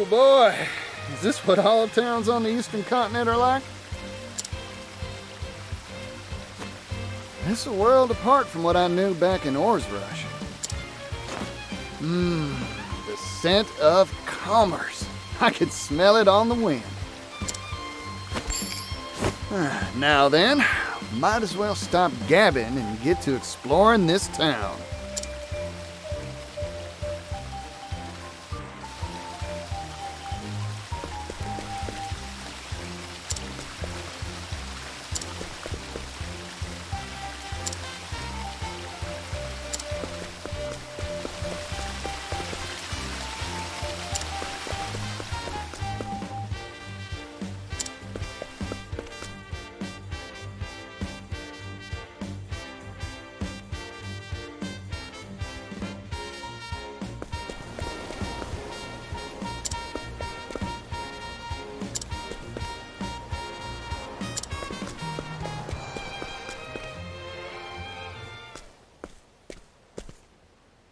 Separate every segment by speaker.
Speaker 1: Oh boy, is this what all towns on the eastern continent are like? It's a world apart from what I knew back in Oars Rush. The scent of commerce. I could smell it on the wind. Now then, might as well stop gabbing and get to exploring this town.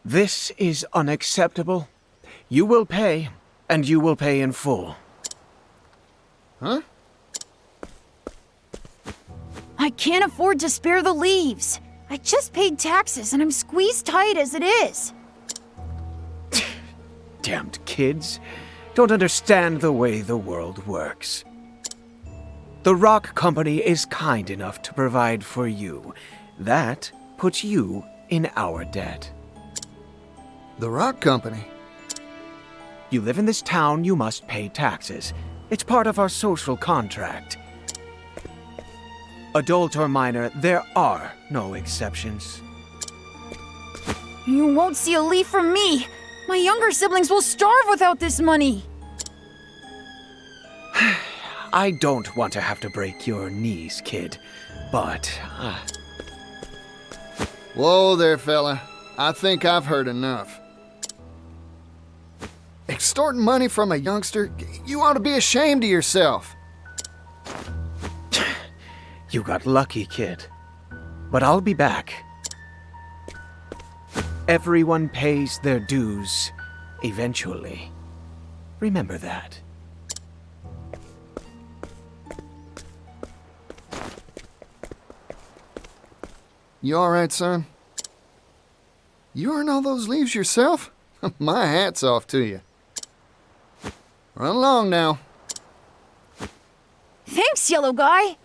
Speaker 2: This is unacceptable. You will pay, and you will pay in full.
Speaker 1: Huh?
Speaker 3: I can't afford to spare the leaves. I just paid taxes and I'm squeezed tight as it is.
Speaker 2: Damned kids. Don't understand the way the world works. The Rock Company is kind enough to provide for you. That puts you in our debt.
Speaker 1: The Rock Company?
Speaker 2: You live in this town, you must pay taxes. It's part of our social contract. Adult or minor, there are no exceptions.
Speaker 3: You won't see a leaf from me. My younger siblings will starve without this money.
Speaker 2: I don't want to have to break your knees, kid, but...
Speaker 1: Whoa there, fella. I think I've heard enough. Extorting money from a youngster? You ought to be ashamed of yourself.
Speaker 2: You got lucky, kid. But I'll be back. Everyone pays their dues, eventually. Remember that.
Speaker 1: You all right, son? You earn all those leaves yourself? My hat's off to you. Run along now.
Speaker 3: Thanks, yellow guy.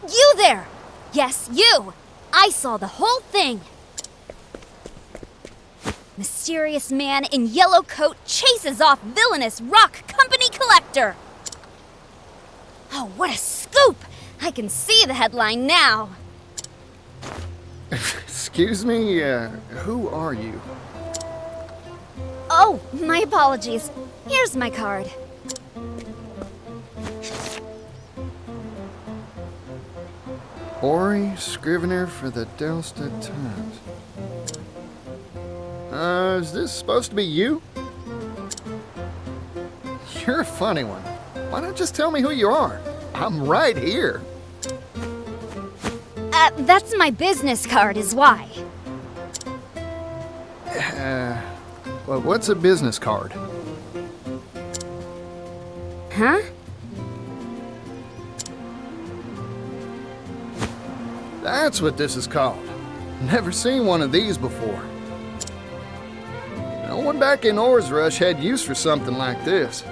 Speaker 4: You there! Yes, you! I saw the whole thing! Mysterious man in yellow coat chases off villainous Rock Company collector! Oh, what a scoop! I can see the headline now.
Speaker 1: Excuse me, who are you?
Speaker 4: Oh, my apologies. Here's my card.
Speaker 1: Ori, scrivener for the Delstead Times. Is this supposed to be you? You're a funny one. Why not just tell me who you are? I'm right here.
Speaker 4: That's my business card is why.
Speaker 1: Well, what's a business card?
Speaker 4: Huh?
Speaker 1: That's what this is called. Never seen one of these before. No one back in Oars Rush had use for something like this.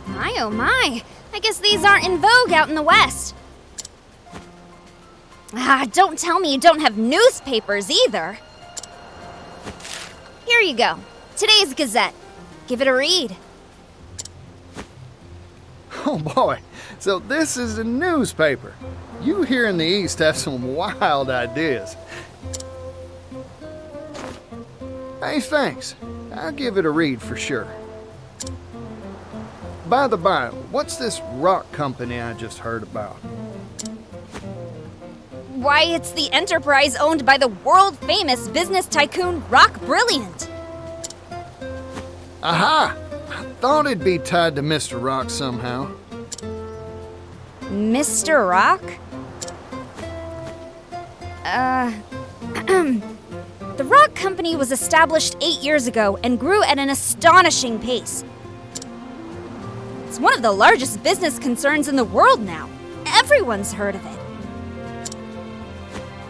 Speaker 4: My oh my. I guess these aren't in vogue out in the West. Don't tell me you don't have newspapers either. Here you go. Today's Gazette. Give it a read.
Speaker 1: Oh boy, so this is a newspaper. You here in the East have some wild ideas. Hey, thanks. I'll give it a read for sure. By the by, what's this Rock Company I just heard about?
Speaker 4: Why, it's the enterprise owned by the world-famous business tycoon Rock Brilliant.
Speaker 1: Aha! I thought it'd be tied to Mr. Rock somehow.
Speaker 4: Mr. Rock? The Rock Company was established 8 years ago and grew at an astonishing pace. It's one of the largest business concerns in the world now. Everyone's heard of it.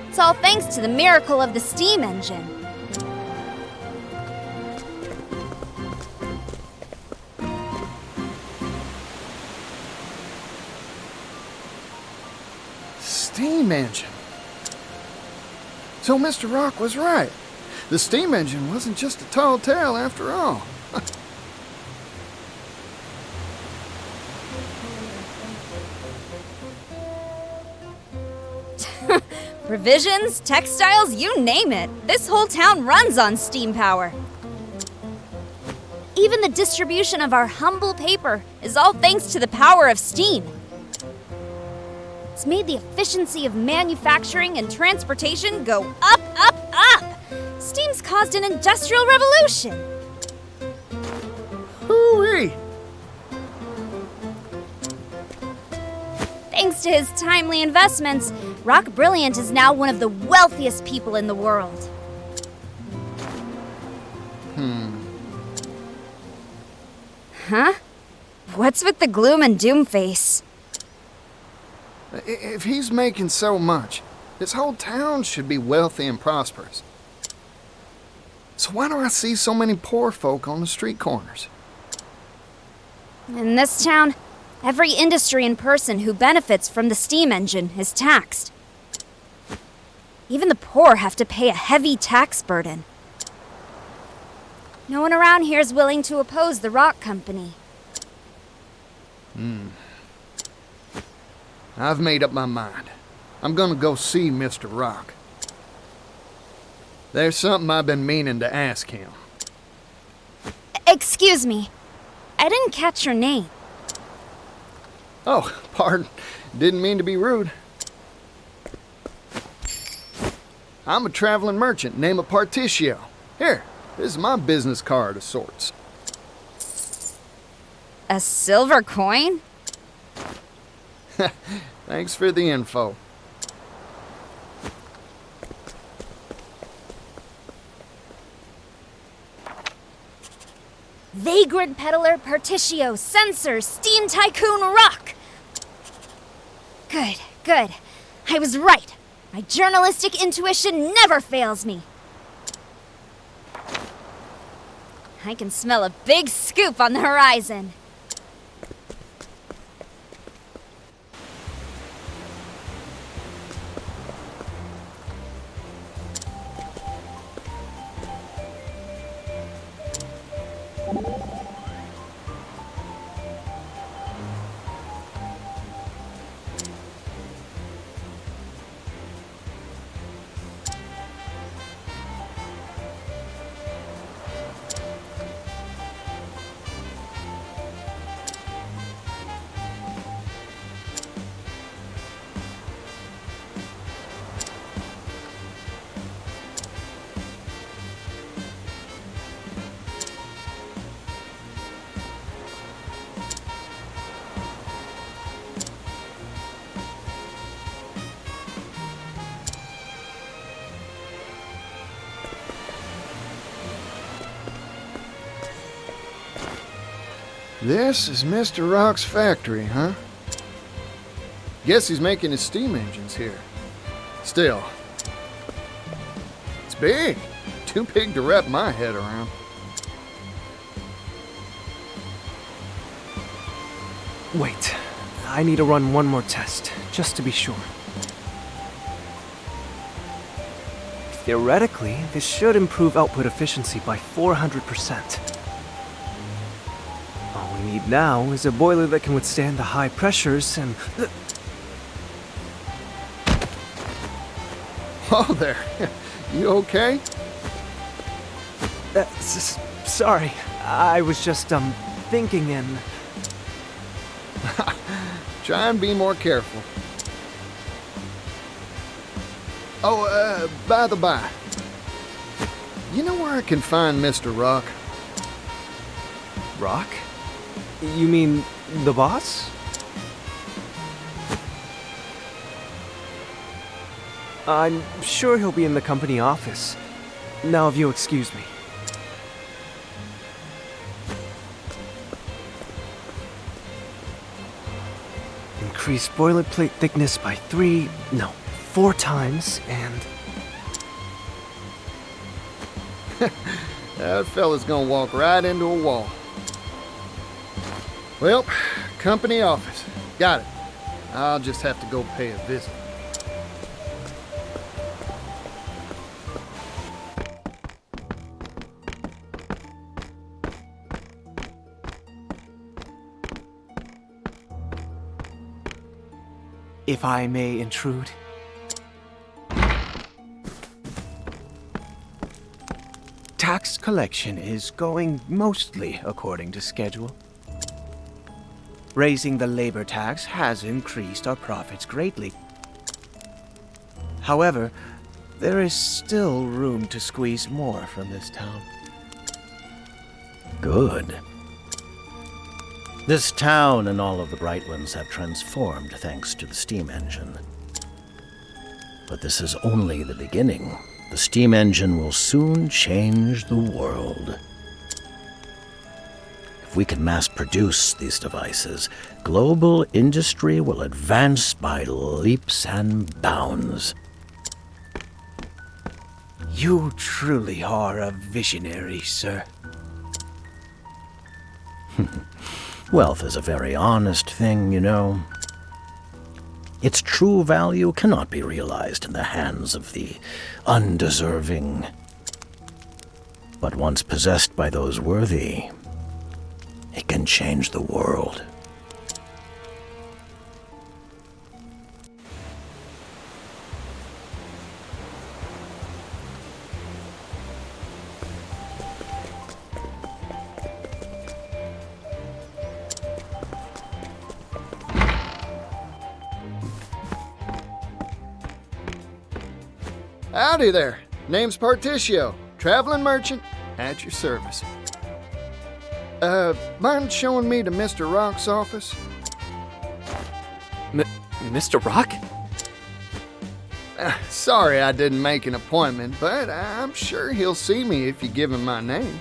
Speaker 4: It's all thanks to the miracle of the steam engine.
Speaker 1: Steam engine. So Mr. Rock was right. The steam engine wasn't just a tall tale after all.
Speaker 4: Provisions, textiles, you name it. This whole town runs on steam power. Even the distribution of our humble paper is all thanks to the power of steam. It's made the efficiency of manufacturing and transportation go up, up, up. Steam's caused an industrial revolution.
Speaker 1: Hooey!
Speaker 4: Thanks to his timely investments, Rock Brilliant is now one of the wealthiest people in the world. Huh? What's with the gloom and doom face?
Speaker 1: If he's making so much, this whole town should be wealthy and prosperous. So why do I see so many poor folk on the street corners?
Speaker 4: In this town, every industry and person who benefits from the steam engine is taxed. Even the poor have to pay a heavy tax burden. No one around here is willing to oppose the Rock Company.
Speaker 1: I've made up my mind. I'm gonna go see Mr. Rock. There's something I've been meaning to ask him.
Speaker 4: Excuse me. I didn't catch your name.
Speaker 1: Oh, pardon. Didn't mean to be rude. I'm a traveling merchant named Partitio. Here, this is my business card of sorts.
Speaker 4: A silver coin?
Speaker 1: Thanks for the info.
Speaker 4: Vagrant peddler Partitio, censor, steam tycoon Rock! Good, good. I was right. My journalistic intuition never fails me. I can smell a big scoop on the horizon.
Speaker 1: This is Mr. Rock's factory, huh? Guess he's making his steam engines here. Still, it's big. Too big to wrap my head around.
Speaker 2: Wait, I need to run one more test, just to be sure. Theoretically, this should improve output efficiency by 400%. All we need now is a boiler that can withstand the high pressures and...
Speaker 1: Oh, there. You okay?
Speaker 2: Sorry, I was just, thinking and...
Speaker 1: Try and be more careful. Oh, by the by, you know where I can find Mr. Rock?
Speaker 2: Rock? You mean the boss? I'm sure he'll be in the company office. Now, if you'll excuse me. Increase boilerplate thickness by 4 times, and...
Speaker 1: That fella's gonna walk right into a wall. Well, company office. Got it. I'll just have to go pay a visit.
Speaker 2: If I may intrude. Tax collection is going mostly according to schedule. Raising the labor tax has increased our profits greatly. However, there is still room to squeeze more from this town.
Speaker 5: Good. This town and all of the Brightlands have transformed thanks to the steam engine. But this is only the beginning. The steam engine will soon change the world. If we can mass produce these devices, global industry will advance by leaps and bounds.
Speaker 2: You truly are a visionary, sir.
Speaker 5: Wealth is a very honest thing, you know. Its true value cannot be realized in the hands of the undeserving. But once possessed by those worthy, it can change the world.
Speaker 1: Howdy there. Name's Partitio, traveling merchant, at your service. Mind showing me to Mr. Rock's office?
Speaker 2: Mr. Rock?
Speaker 1: Sorry I didn't make an appointment, but I'm sure he'll see me if you give him my name.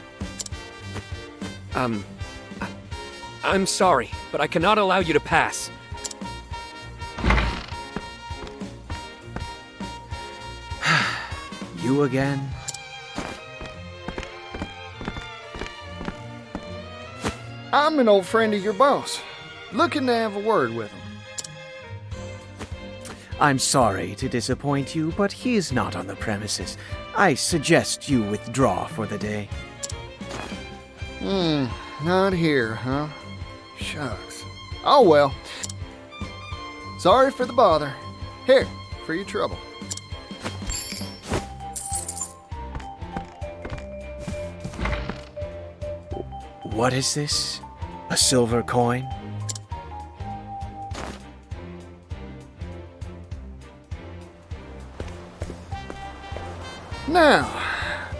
Speaker 6: I'm sorry, but I cannot allow you to pass.
Speaker 2: You again?
Speaker 1: I'm an old friend of your boss, looking to have a word with him.
Speaker 2: I'm sorry to disappoint you, but he is not on the premises. I suggest you withdraw for the day.
Speaker 1: Not here, huh? Shucks. Oh well. Sorry for the bother. Here, for your trouble.
Speaker 2: What is this? A silver coin?
Speaker 1: Now,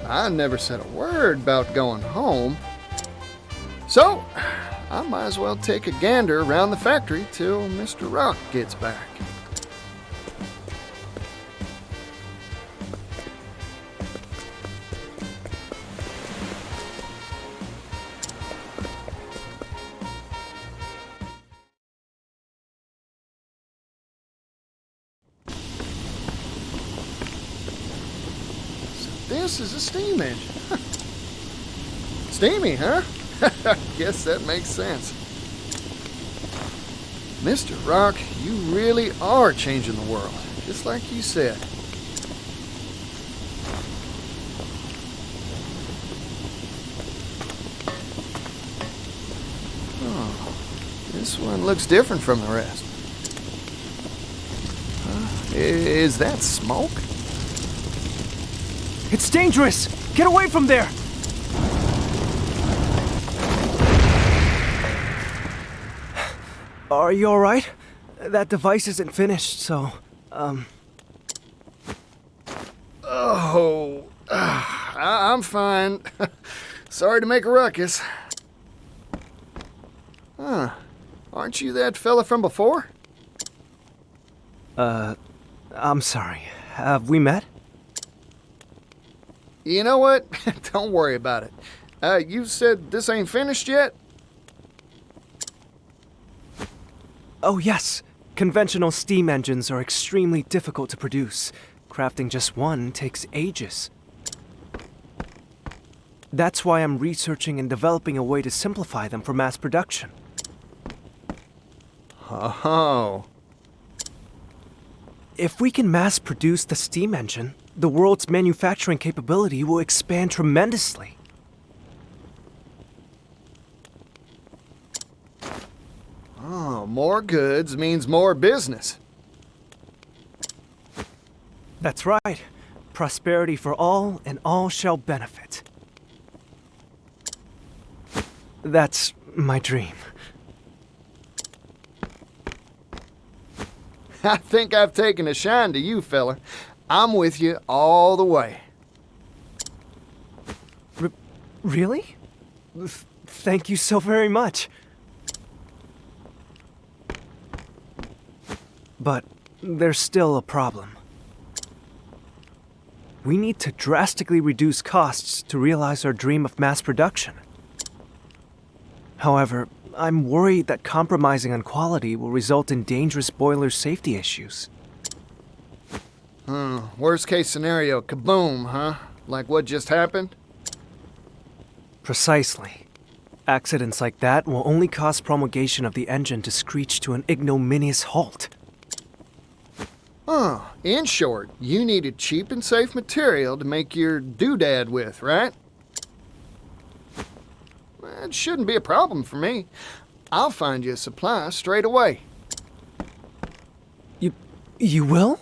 Speaker 1: I never said a word about going home. So, I might as well take a gander around the factory till Mr. Rock gets back. This is a steam engine. Steamy, huh? Guess that makes sense. Mr. Rock, you really are changing the world, just like you said. Oh, this one looks different from the rest. Is that smoke?
Speaker 2: It's dangerous! Get away from there! Are you alright? That device isn't finished, so,
Speaker 1: I'm fine. Sorry to make a ruckus. Huh. Aren't you that fella from before?
Speaker 2: I'm sorry. Have we met?
Speaker 1: You know what? Don't worry about it. You said this ain't finished yet?
Speaker 2: Oh, yes. Conventional steam engines are extremely difficult to produce. Crafting just one takes ages. That's why I'm researching and developing a way to simplify them for mass production.
Speaker 1: Oh.
Speaker 2: If we can mass produce the steam engine, the world's manufacturing capability will expand tremendously.
Speaker 1: Oh, more goods means more business.
Speaker 2: That's right. Prosperity for all, and all shall benefit. That's my dream.
Speaker 1: I think I've taken a shine to you, fella. I'm with you all the way.
Speaker 2: Really? Thank you so very much. But there's still a problem. We need to drastically reduce costs to realize our dream of mass production. However, I'm worried that compromising on quality will result in dangerous boiler safety issues.
Speaker 1: Worst case scenario, kaboom, huh? Like what just happened?
Speaker 2: Precisely. Accidents like that will only cause promulgation of the engine to screech to an ignominious halt.
Speaker 1: In short, you needed cheap and safe material to make your doodad with, right? It shouldn't be a problem for me. I'll find you a supply straight away.
Speaker 2: You will?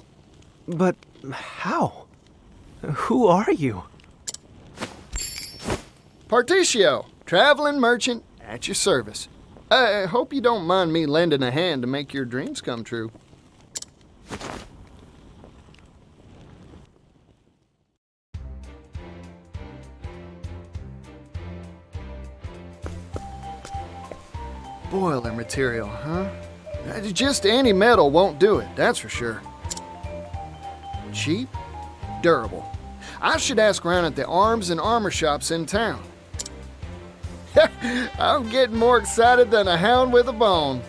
Speaker 2: But how? Who are you?
Speaker 1: Partitio, traveling merchant at your service. I hope you don't mind me lending a hand to make your dreams come true. Boiler material, huh? Just any metal won't do it, that's for sure. Cheap, durable. I should ask around at the arms and armor shops in town. I'm getting more excited than a hound with a bone.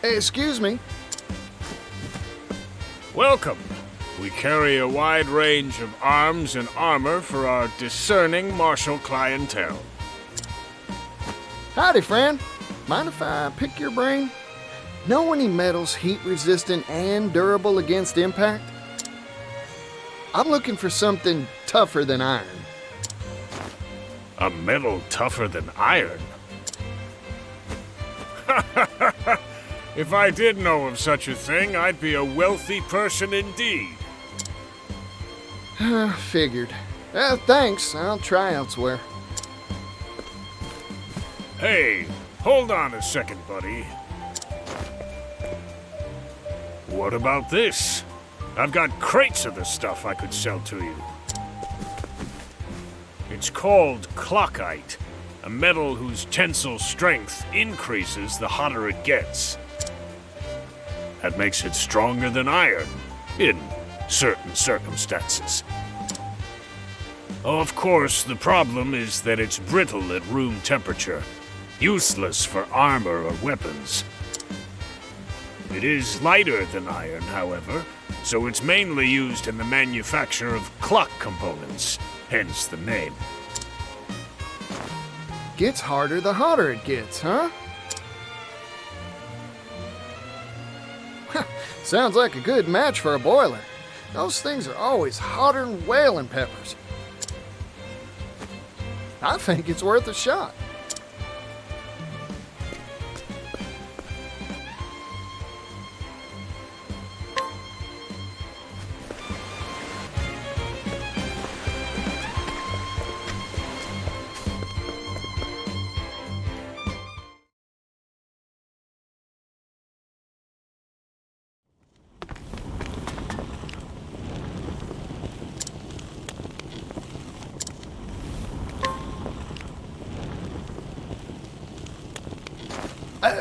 Speaker 1: Hey, excuse me.
Speaker 7: Welcome. We carry a wide range of arms and armor for our discerning martial clientele.
Speaker 1: Howdy, friend. Mind if I pick your brain? Know any metals heat-resistant and durable against impact? I'm looking for something tougher than iron.
Speaker 7: A metal tougher than iron? If I did know of such a thing, I'd be a wealthy person indeed.
Speaker 1: Figured. Thanks. I'll try elsewhere.
Speaker 7: Hey, hold on a second, buddy. What about this? I've got crates of the stuff I could sell to you. It's called clockite, a metal whose tensile strength increases the hotter it gets. That makes it stronger than iron, in certain circumstances. Of course, the problem is that it's brittle at room temperature, useless for armor or weapons. It is lighter than iron, however, so it's mainly used in the manufacture of clock components, hence the name.
Speaker 1: Gets harder the hotter it gets, huh? Sounds like a good match for a boiler. Those things are always hotter than whaling peppers. I think it's worth a shot.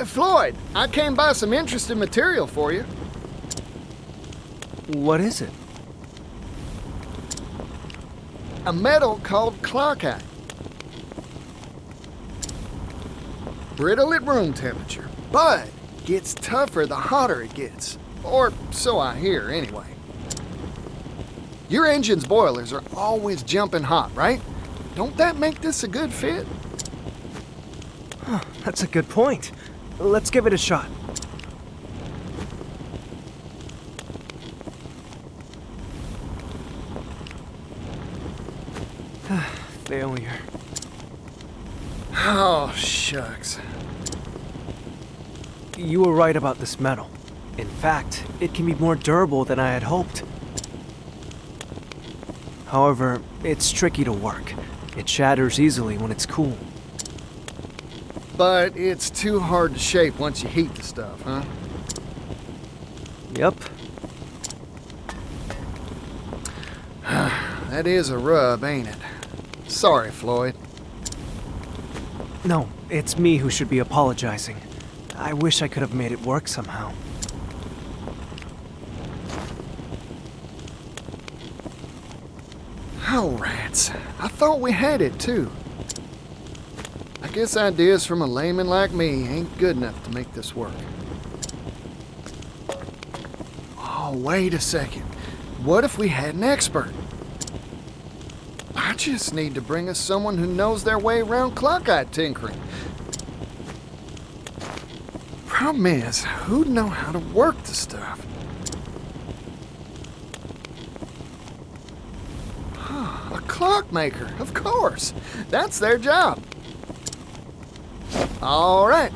Speaker 1: Floyd, I came by some interesting material for you.
Speaker 2: What is it?
Speaker 1: A metal called clockite. Brittle at room temperature, but gets tougher the hotter it gets. Or so I hear, anyway. Your engine's boilers are always jumping hot, right? Don't that make this a good fit?
Speaker 2: That's a good point. Let's give it a shot. Failure.
Speaker 1: Oh, shucks.
Speaker 2: You were right about this metal. In fact, it can be more durable than I had hoped. However, it's tricky to work. It shatters easily when it's cool.
Speaker 1: But it's too hard to shape once you heat the stuff, huh?
Speaker 2: Yep.
Speaker 1: That is a rub, ain't it? Sorry, Floyd.
Speaker 2: No, it's me who should be apologizing. I wish I could have made it work somehow.
Speaker 1: Oh, rats. I thought we had it, too. I guess ideas from a layman like me ain't good enough to make this work. Oh, wait a second. What if we had an expert? I just need to bring us someone who knows their way around clockite tinkering. Problem is, who'd know how to work the stuff? A clockmaker, of course. That's their job. All right.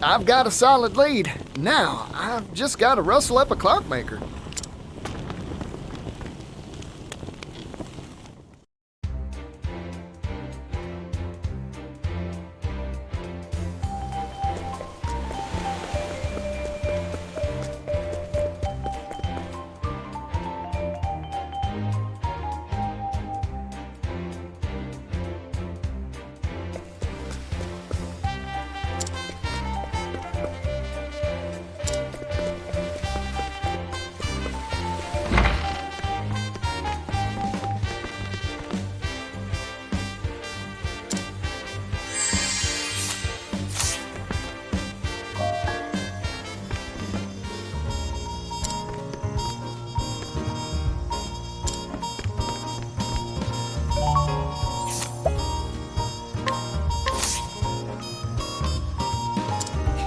Speaker 1: I've got a solid lead. Now, I've just got to rustle up a clockmaker.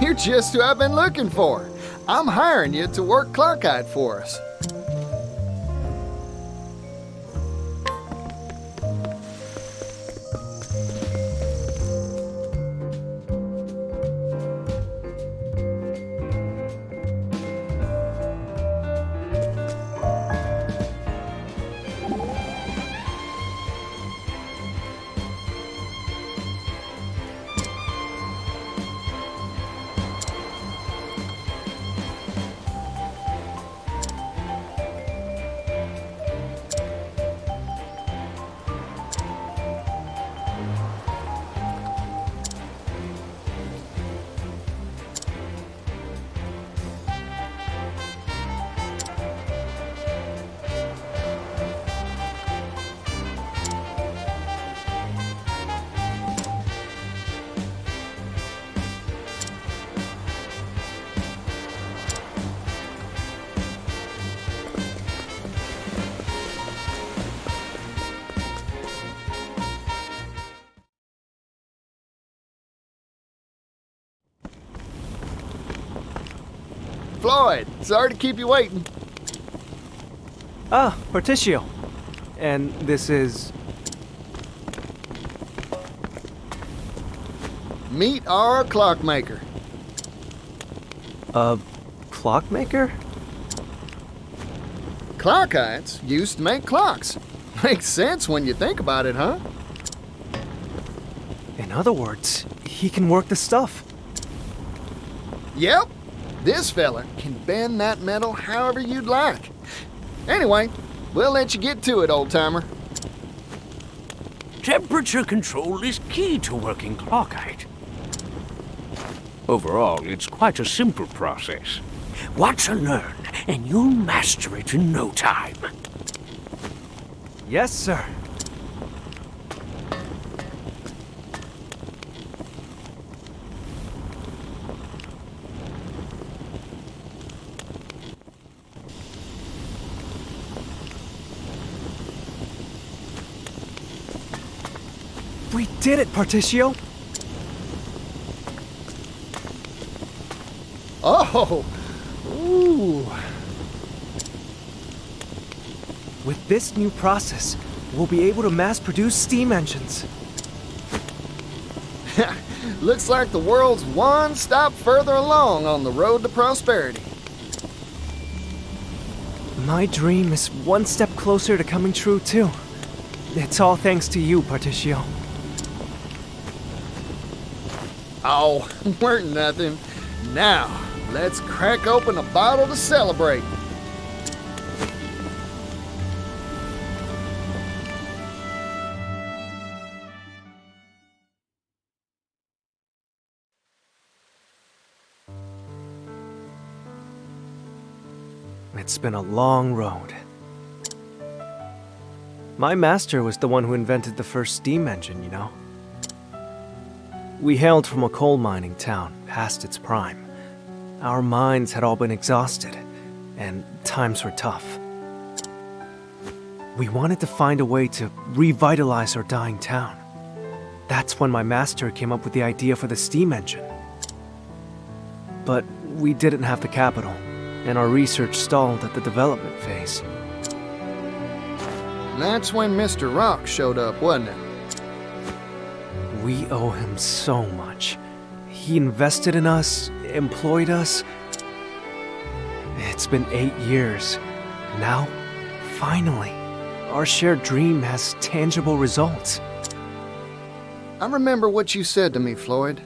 Speaker 1: You're just who I've been looking for. I'm hiring you to work clockite for us. Floyd, sorry to keep you waiting.
Speaker 2: Ah, Partitio. And this is...
Speaker 1: Meet our clockmaker.
Speaker 2: a clockmaker?
Speaker 1: Clockites used to make clocks. Makes sense when you think about it, huh?
Speaker 2: In other words, he can work the stuff.
Speaker 1: Yep. This fella can bend that metal however you'd like. Anyway, we'll let you get to it, old-timer.
Speaker 8: Temperature control is key to working clockite. Overall, it's quite a simple process. Watch and learn, and you'll master it in no time.
Speaker 2: Yes, sir. We did it, Partitio!
Speaker 1: Oh! Ooh!
Speaker 2: With this new process, we'll be able to mass-produce steam engines.
Speaker 1: Looks like the world's one stop further along on the road to prosperity.
Speaker 2: My dream is one step closer to coming true, too. It's all thanks to you, Partitio.
Speaker 1: Oh, we're nothing. Now, let's crack open a bottle to celebrate.
Speaker 2: It's been a long road. My master was the one who invented the first steam engine, you know. We hailed from a coal mining town, past its prime. Our minds had all been exhausted, and times were tough. We wanted to find a way to revitalize our dying town. That's when my master came up with the idea for the steam engine. But we didn't have the capital, and our research stalled at the development phase.
Speaker 1: And that's when Mr. Rock showed up, wasn't it?
Speaker 2: We owe him so much. He invested in us, employed us. It's been 8 years. Now, finally, our shared dream has tangible results.
Speaker 1: I remember what you said to me, Floyd.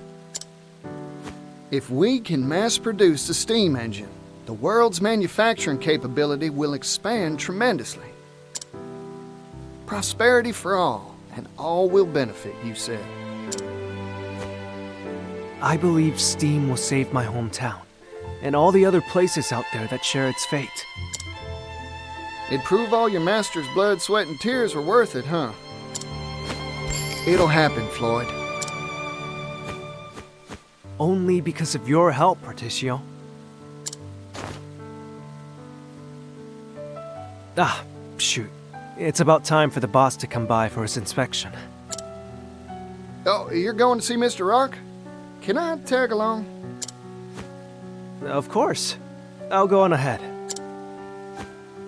Speaker 1: If we can mass produce a steam engine, the world's manufacturing capability will expand tremendously. Prosperity for all, and all will benefit, you said.
Speaker 2: I believe steam will save my hometown, and all the other places out there that share its fate.
Speaker 1: It'd prove all your master's blood, sweat, and tears were worth it, huh? It'll happen, Floyd.
Speaker 2: Only because of your help, Partitio. Ah, shoot. It's about time for the boss to come by for his inspection.
Speaker 1: Oh, you're going to see Mr. Rock? Can I tag along?
Speaker 2: Of course. I'll go on ahead.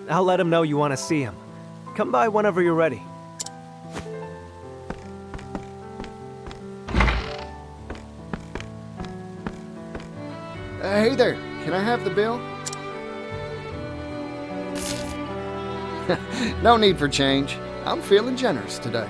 Speaker 2: I'll let him know you want to see him. Come by whenever you're ready.
Speaker 1: Hey there, can I have the bill? No need for change. I'm feeling generous today.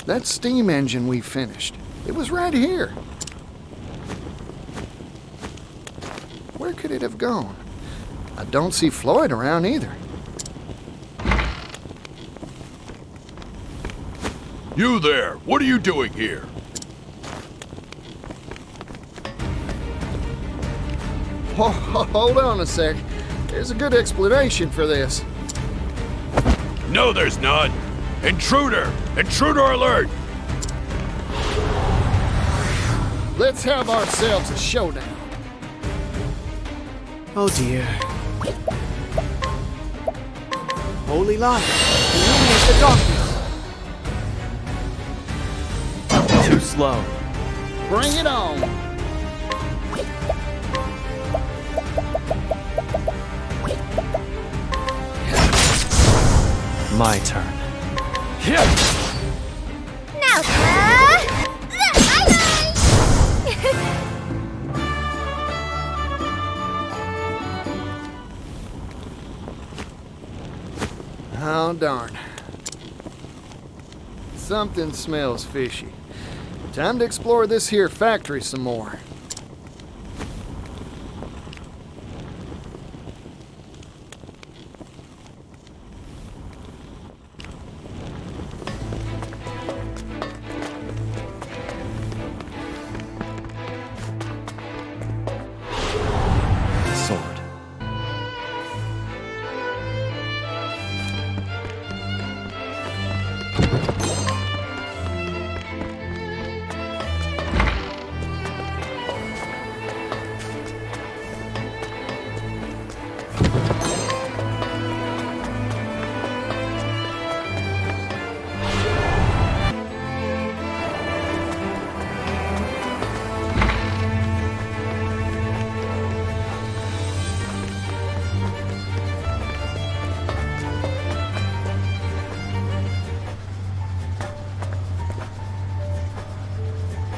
Speaker 1: That steam engine we finished, it was right here. Where could it have gone? I don't see Floyd around either.
Speaker 9: You there! What are you doing here?
Speaker 1: Hold on a sec. There's a good explanation for this.
Speaker 9: No, there's none! Intruder! Intruder alert!
Speaker 1: Let's have ourselves a showdown.
Speaker 2: Oh dear. Holy light, illuminate the darkness. Too slow.
Speaker 1: Bring it on!
Speaker 2: My turn.
Speaker 4: Now,
Speaker 1: Oh, darn. Something smells fishy. Time to explore this here factory some more.
Speaker 2: Sword.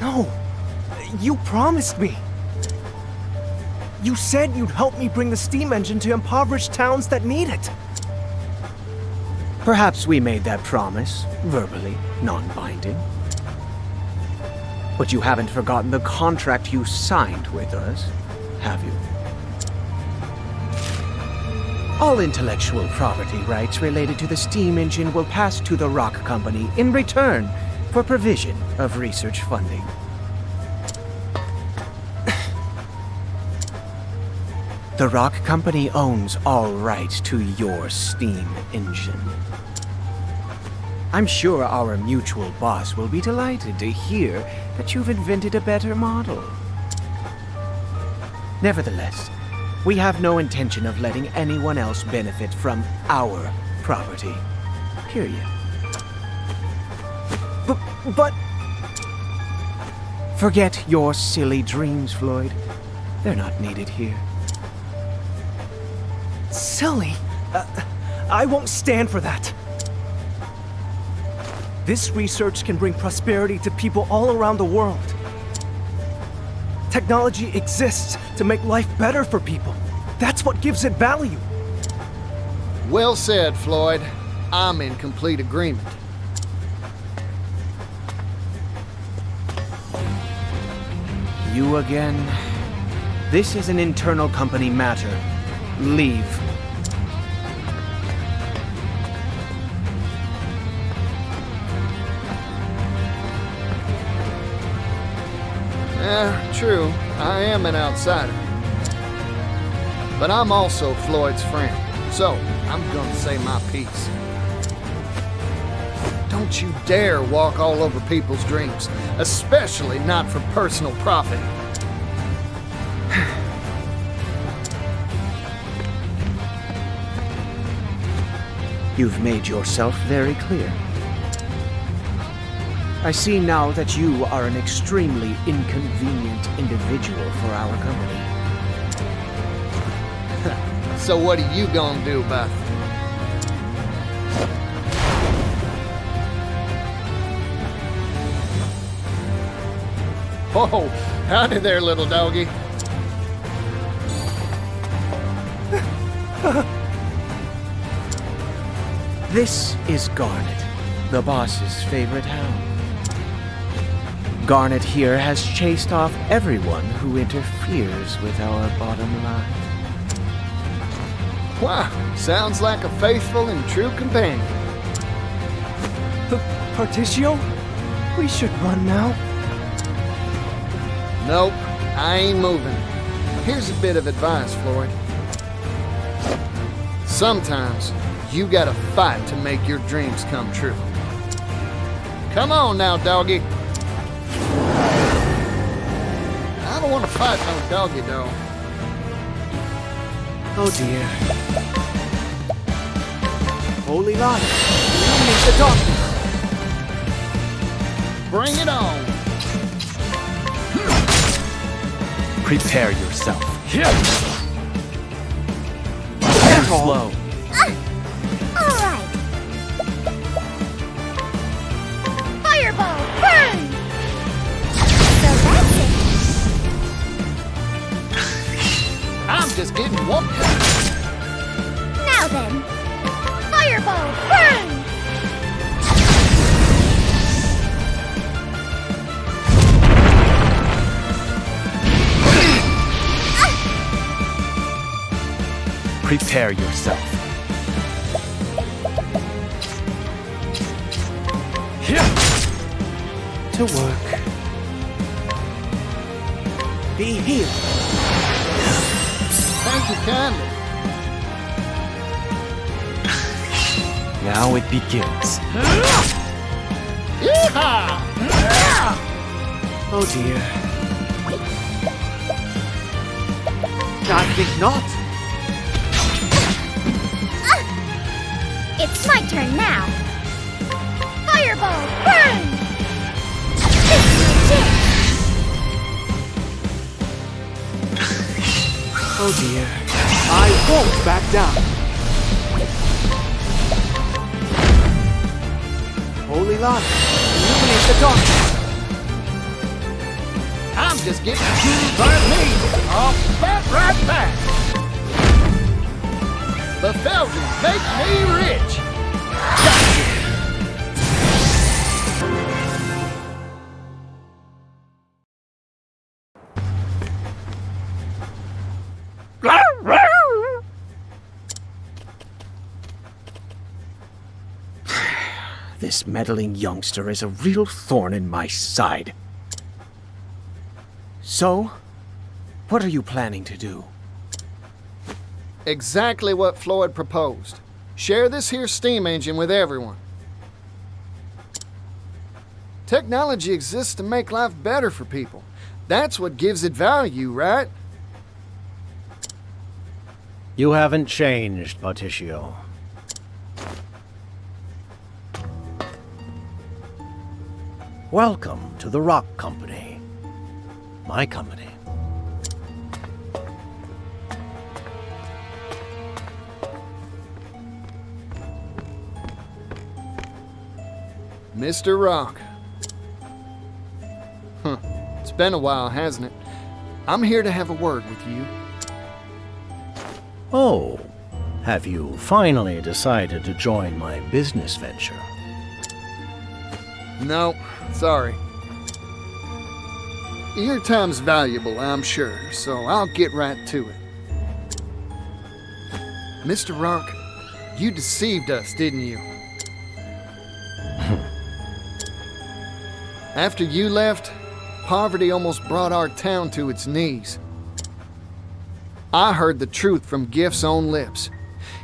Speaker 10: No! You promised me! You said you'd help me bring the steam engine to impoverished towns that need it!
Speaker 2: Perhaps we made that promise, verbally, non-binding. But you haven't forgotten the contract you signed with us, have you? All intellectual property rights related to the steam engine will pass to the Rock Company in return for provision of research funding. The Rock Company owns all rights to your steam engine. I'm sure our mutual boss will be delighted to hear that you've invented a better model. Nevertheless, we have no intention of letting anyone else benefit from our property. Period.
Speaker 10: But...
Speaker 2: Forget your silly dreams, Floyd. They're not needed here.
Speaker 10: Silly? I won't stand for that. This research can bring prosperity to people all around the world. Technology exists to make life better for people. That's what gives it value.
Speaker 1: Well said, Floyd. I'm in complete agreement.
Speaker 2: You again? This is an internal company matter. Leave.
Speaker 1: True. I am an outsider. But I'm also Floyd's friend, so I'm gonna say my piece. Don't you dare walk all over people's dreams, especially not for personal profit.
Speaker 2: You've made yourself very clear. I see now that you are an extremely inconvenient individual for our company.
Speaker 1: So what are you gonna do about it? Oh, howdy there, little doggy.
Speaker 2: This is Garnet, the boss's favorite hound. Garnet here has chased off everyone who interferes with our bottom line.
Speaker 1: Wow, sounds like a faithful and true companion.
Speaker 10: Partitio? We should run now.
Speaker 1: Nope, I ain't moving. Here's a bit of advice, Floyd. Sometimes you gotta fight to make your dreams come true. Come on now, doggy. I don't want to fight no doggy, though.
Speaker 2: Oh dear.
Speaker 10: Holy Lion, illuminate the darkness.
Speaker 1: Bring it on.
Speaker 2: Prepare yourself.
Speaker 10: Slow.
Speaker 4: All right. Fireball, burn! So that's it.
Speaker 1: I'm just getting warmed up.
Speaker 4: Now then, fireball, burn!
Speaker 2: Prepare yourself. To work.
Speaker 10: Be healed.
Speaker 1: Thank you kindly.
Speaker 2: Now it begins.
Speaker 1: Yeehaw!
Speaker 10: Oh dear. I think not.
Speaker 4: It's my turn now. Fireball, burn! This is my chance.
Speaker 10: Oh dear. I won't back down. Holy light, illuminate the darkness.
Speaker 1: I'm just getting chewed by me. I'll bat right back. The Falcons make me rich. Gotcha.
Speaker 2: This meddling youngster is a real thorn in my side. So, what are you planning to do?
Speaker 1: Exactly what Floyd proposed. Share this here steam engine with everyone. Technology exists to make life better for people. That's what gives it value, right?
Speaker 5: You haven't changed, Partitio. Welcome to the Rock Company. My company.
Speaker 1: Mr. Rock. It's been a while, hasn't it? I'm here to have a word with you.
Speaker 5: Oh, have you finally decided to join my business venture?
Speaker 1: No, sorry. Your time's valuable, I'm sure, so I'll get right to it. Mr. Rock, you deceived us, didn't you? After you left, poverty almost brought our town to its knees. I heard the truth from Gift's own lips.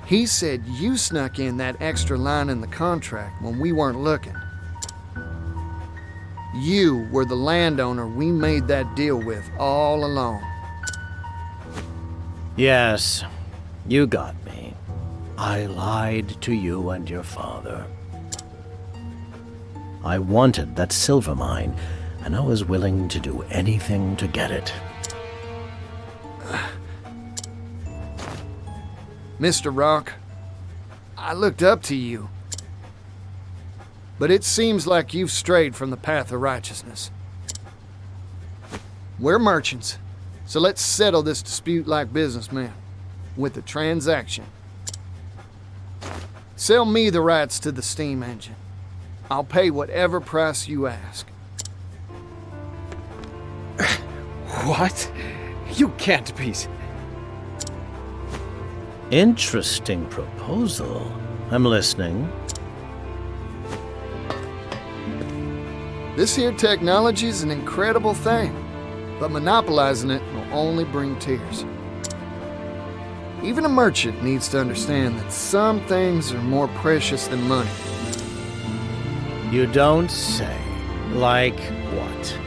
Speaker 1: He said you snuck in that extra line in the contract when we weren't looking. You were the landowner we made that deal with all along.
Speaker 5: Yes, you got me. I lied to you and your father. I wanted that silver mine, and I was willing to do anything to get it.
Speaker 1: Mr. Rock, I looked up to you. But it seems like you've strayed from the path of righteousness. We're merchants, so let's settle this dispute like businessmen, with a transaction. Sell me the rights to the steam engine. I'll pay whatever price you ask.
Speaker 2: What? You can't be...
Speaker 5: Interesting proposal. I'm listening.
Speaker 1: This here technology's an incredible thing, but monopolizing it will only bring tears. Even a merchant needs to understand that some things are more precious than money.
Speaker 5: You don't say. Like what?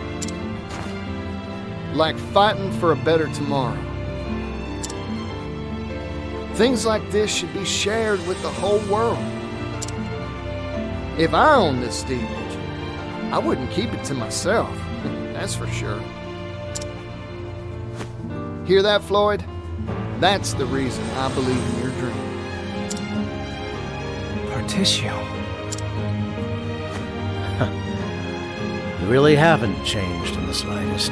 Speaker 1: Like fighting for a better tomorrow. Things like this should be shared with the whole world. If I owned this steam engine, I wouldn't keep it to myself, that's for sure. Hear that, Floyd? That's the reason I believe in your dream.
Speaker 10: Partitio.
Speaker 5: You really haven't changed in the slightest.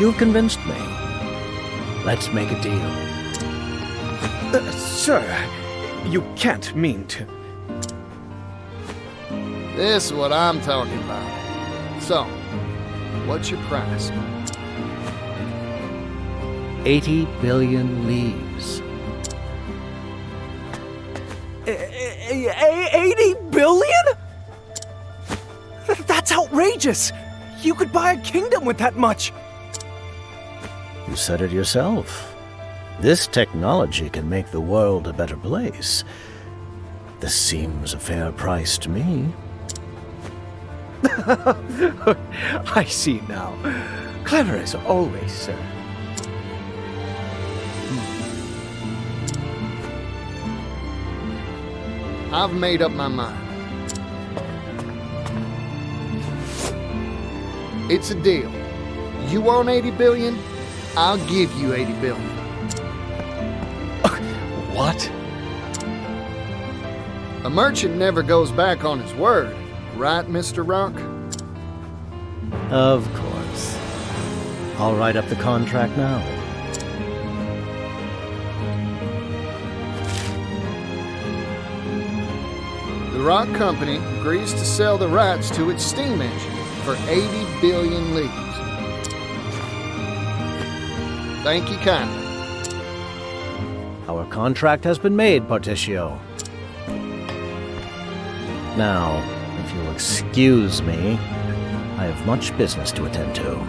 Speaker 5: You've convinced me. Let's make a deal.
Speaker 2: Sir, you can't mean to.
Speaker 1: This is what I'm talking about. So, what's your price?
Speaker 5: 80 billion leaves.
Speaker 10: 80 billion? That's outrageous! You could buy a kingdom with that much!
Speaker 5: You said it yourself. This technology can make the world a better place. This seems a fair price to me.
Speaker 2: I see now. Clever as always, sir.
Speaker 1: I've made up my mind. It's a deal. You want 80 billion? I'll give you 80 billion.
Speaker 2: What?
Speaker 1: A merchant never goes back on his word, right, Mr. Rock?
Speaker 5: Of course. I'll write up the contract now.
Speaker 1: The Rock Company agrees to sell the rights to its steam engine for 80 billion leaves. Thank you kindly.
Speaker 5: Our contract has been made, Partitio. Now, if you'll excuse me, I have much business to attend to.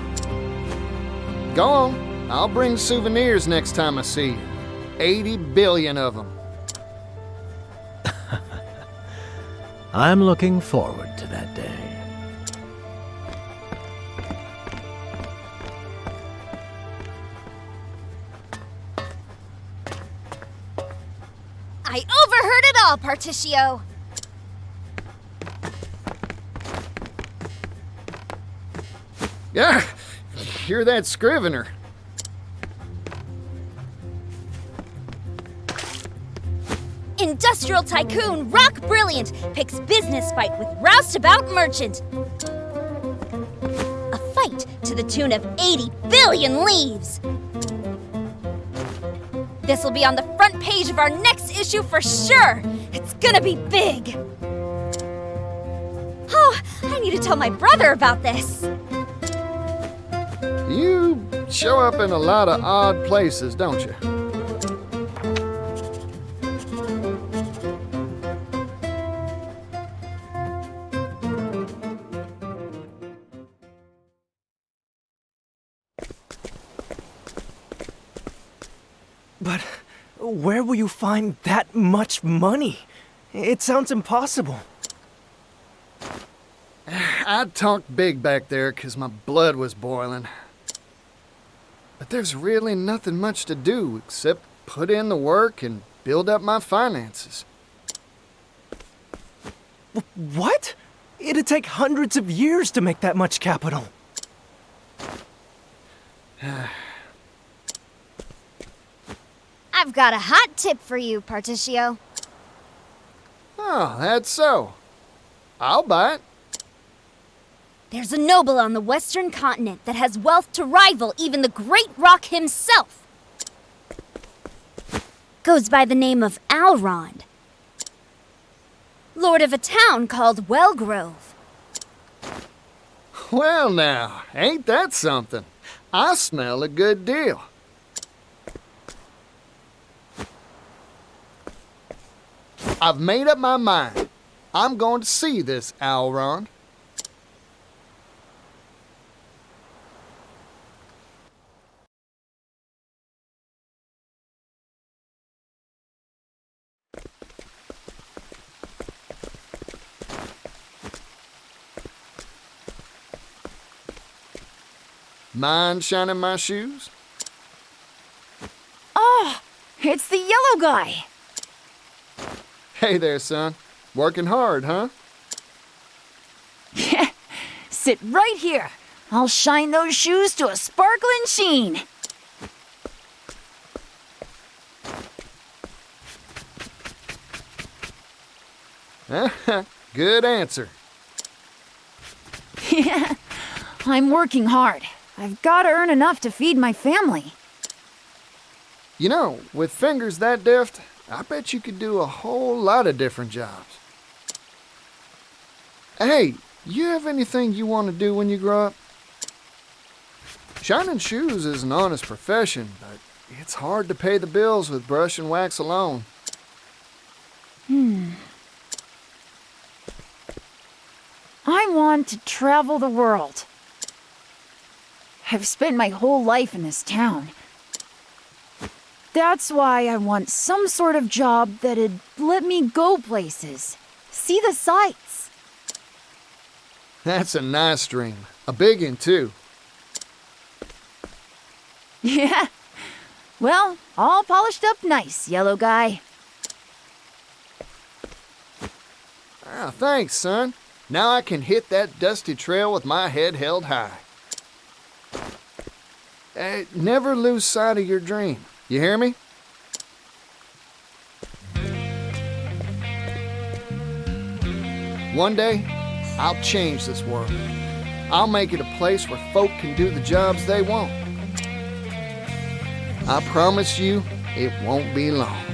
Speaker 1: Go on. I'll bring souvenirs next time I see you. 80 billion of them.
Speaker 5: I'm looking forward to that day.
Speaker 4: I overheard it all, Partitio.
Speaker 1: Yeah, hear that scrivener.
Speaker 4: Industrial tycoon Rock Brilliant picks business fight with roustabout merchant. A fight to the tune of 80 billion leaves. This'll be on the front page of our next issue for sure. It's gonna be big. Oh, I need to tell my brother about this.
Speaker 1: You show up in a lot of odd places, don't you?
Speaker 10: But where will you find that much money? It sounds impossible.
Speaker 1: I talked big back there 'cause my blood was boiling. But there's really nothing much to do except put in the work and build up my finances.
Speaker 10: What? It'd take hundreds of years to make that much capital.
Speaker 4: I've got a hot tip for you, Partitio.
Speaker 1: Oh, that's so. I'll buy it.
Speaker 4: There's a noble on the western continent that has wealth to rival even the Great Rock himself. Goes by the name of Alrond. Lord of a town called Wellgrove.
Speaker 1: Well now, ain't that something? I smell a good deal. I've made up my mind. I'm going to see this Alrond. Mind shining my shoes?
Speaker 3: Oh, it's the yellow guy.
Speaker 1: Hey there, son. Working hard, huh?
Speaker 3: Sit right here. I'll shine those shoes to a sparkling sheen.
Speaker 1: Good answer.
Speaker 3: Yeah, I'm working hard. I've got to earn enough to feed my family.
Speaker 1: You know, with fingers that deft, I bet you could do a whole lot of different jobs. Hey, you have anything you want to do when you grow up? Shining shoes is an honest profession, but it's hard to pay the bills with brush and wax alone.
Speaker 3: I want to travel the world. I've spent my whole life in this town. That's why I want some sort of job that'd let me go places, see the sights.
Speaker 1: That's a nice dream. A big one, too.
Speaker 3: Yeah. Well, all polished up nice, yellow guy.
Speaker 1: Ah, thanks, son. Now I can hit that dusty trail with my head held high. Never lose sight of your dream. You hear me? One day, I'll change this world. I'll make it a place where folk can do the jobs they want. I promise you, it won't be long.